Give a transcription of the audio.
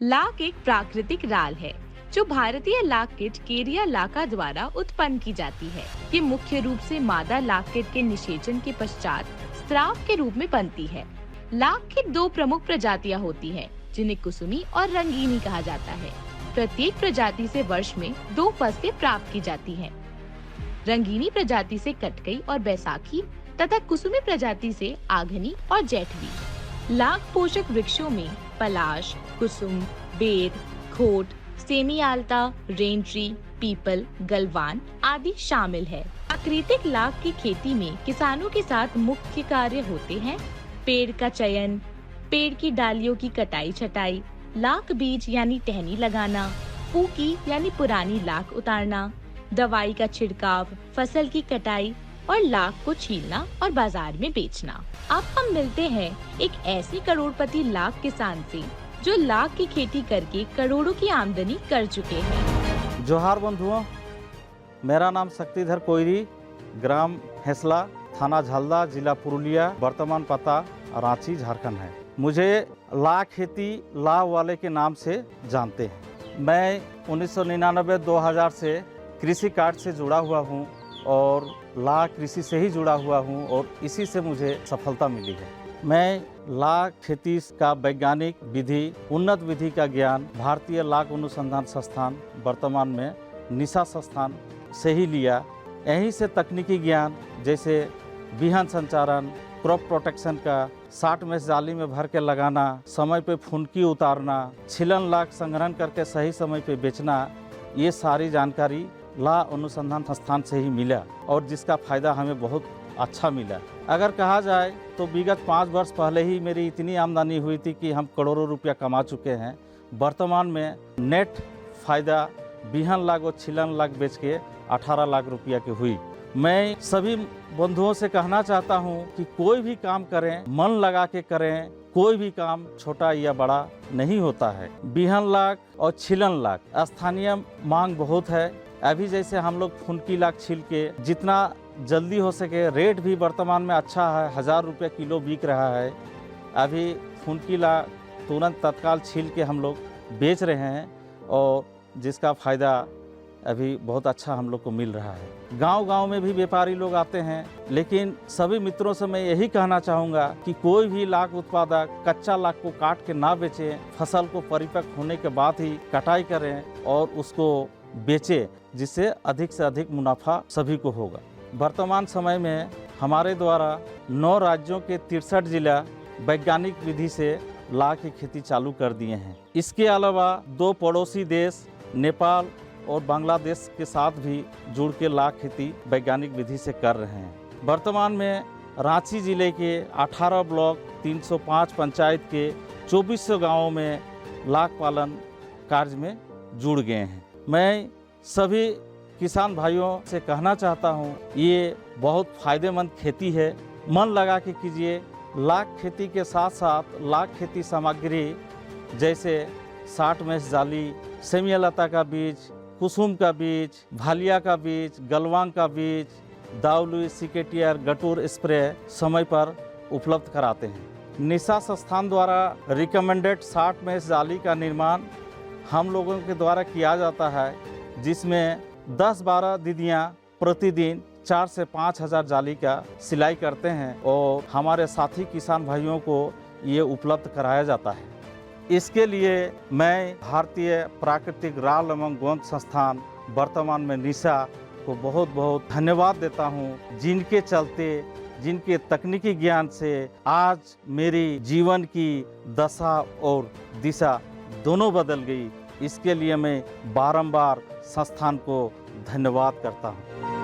लाख एक प्राकृतिक राल है जो भारतीय लाख कीट केरिया लाका द्वारा उत्पन्न की जाती है। ये मुख्य रूप से मादा लाख कीट के निषेचन के पश्चात स्राव के रूप में बनती है। लाख कीट दो प्रमुख प्रजातियां होती हैं, जिन्हें कुसुमी और रंगीनी कहा जाता है। प्रत्येक प्रजाति से वर्ष में 2 फसलें प्राप्त की जाती हैं। रंगीनी प्रजाति से कटकई और बैसाखी तथा कुसुमी प्रजाति से आघनी और जेठवी। लाख पोषक वृक्षों में पलाश, कुसुम, बेर, खोट, सेमियाल्ता, रेन ट्री, पीपल, गलवान आदि शामिल है। प्राकृतिक लाख की खेती में किसानों के साथ मुख्य कार्य होते हैं पेड़ का चयन, पेड़ की डालियों की कटाई छटाई, लाख बीज यानी टहनी लगाना, पूकी यानी पुरानी लाख उतारना, दवाई का छिड़काव, फसल की कटाई और लाख को छीलना और बाजार में बेचना। अब हम मिलते हैं एक ऐसे करोड़पति लाख किसान से जो लाख की खेती करके करोड़ों की आमदनी कर चुके हैं। जोहार बंधुओं, मेरा नाम शक्तिधर कोइरी, ग्राम हेसला, थाना झालदा, जिला पुरुलिया, वर्तमान पता रांची, झारखंड है। मुझे लाख खेती लाभ वाले के नाम से जानते हैं। मैं 1999-2000 से कृषि कार्ड से जुड़ा हुआ हूँ और लाख कृषि से ही जुड़ा हुआ हूँ और इसी से मुझे सफलता मिली है। मैं लाख खेती का वैज्ञानिक विधि, उन्नत विधि का ज्ञान भारतीय लाख अनुसंधान संस्थान, वर्तमान में निशा संस्थान से ही लिया। यहीं से तकनीकी ज्ञान जैसे बिहन संचारण, क्रॉप प्रोटेक्शन का, 60 में जाली में भर के लगाना, समय पे फुनकी उतारना, छिलन लाख संग्रहण करके सही समय पे बेचना, ये सारी जानकारी लाख अनुसंधान संस्थान से ही मिला और जिसका फायदा हमें बहुत अच्छा मिला। अगर कहा जाए तो विगत 5 वर्ष पहले ही मेरी इतनी आमदनी हुई थी कि हम करोड़ों रुपया कमा चुके हैं। वर्तमान में नेट फायदा बिहन लाख और छिलन लाख बेच के 18 लाख रुपया की हुई। मैं सभी बंधुओं से कहना चाहता हूं कि कोई भी काम करें, मन लगा के करें। कोई भी काम छोटा या बड़ा नहीं होता है। बिहन लाख और छिलन लाख स्थानीय मांग बहुत है। अभी जैसे हम लोग फुनकी लाख छील के जितना जल्दी हो सके, रेट भी वर्तमान में अच्छा है, 1000 रुपये किलो बिक रहा है। अभी फुनकी लाख तुरंत तत्काल छील के हम लोग बेच रहे हैं और जिसका फ़ायदा अभी बहुत अच्छा हम लोग को मिल रहा है। गांव-गांव में भी व्यापारी लोग आते हैं, लेकिन सभी मित्रों से मैं यही कहना चाहूँगा कि कोई भी लाख उत्पादक कच्चा लाख को काट के ना बेचें, फसल को परिपक्व होने के बाद ही कटाई करें और उसको बेचें, जिससे अधिक से अधिक मुनाफा सभी को होगा। वर्तमान समय में हमारे द्वारा 9 राज्यों के 63 जिला वैज्ञानिक विधि से लाख की खेती चालू कर दिए हैं। इसके अलावा 2 पड़ोसी देश नेपाल और बांग्लादेश के साथ भी जुड़ के लाख खेती वैज्ञानिक विधि से कर रहे हैं। वर्तमान में रांची जिले के 18 ब्लॉक 305 पंचायत के 2400 गाँवों में लाख पालन कार्य में जुड़ गए हैं। मैं सभी किसान भाइयों से कहना चाहता हूँ, ये बहुत फ़ायदेमंद खेती है। मन लगा के कीजिए। लाख खेती के साथ साथ लाख खेती सामग्री जैसे 60 मेष जाली, सेमियालता का बीज, कुसुम का बीज, भालिया का बीज, गलवान का बीज, दाउलुई, सिकेटियर, गटूर स्प्रे समय पर उपलब्ध कराते हैं। निशा संस्थान द्वारा रिकमेंडेड 60 मेष जाली का निर्माण हम लोगों के द्वारा किया जाता है, जिसमें 10-12 दीदियाँ प्रतिदिन 4 से 5 हज़ार जाली का सिलाई करते हैं और हमारे साथी किसान भाइयों को ये उपलब्ध कराया जाता है। इसके लिए मैं भारतीय प्राकृतिक राल एवं गोंद संस्थान, वर्तमान में निशा, को बहुत बहुत धन्यवाद देता हूँ, जिनके चलते, जिनके तकनीकी ज्ञान से आज मेरी जीवन की दशा और दिशा दोनों बदल गई। इसके लिए मैं बारंबार संस्थान को धन्यवाद करता हूँ।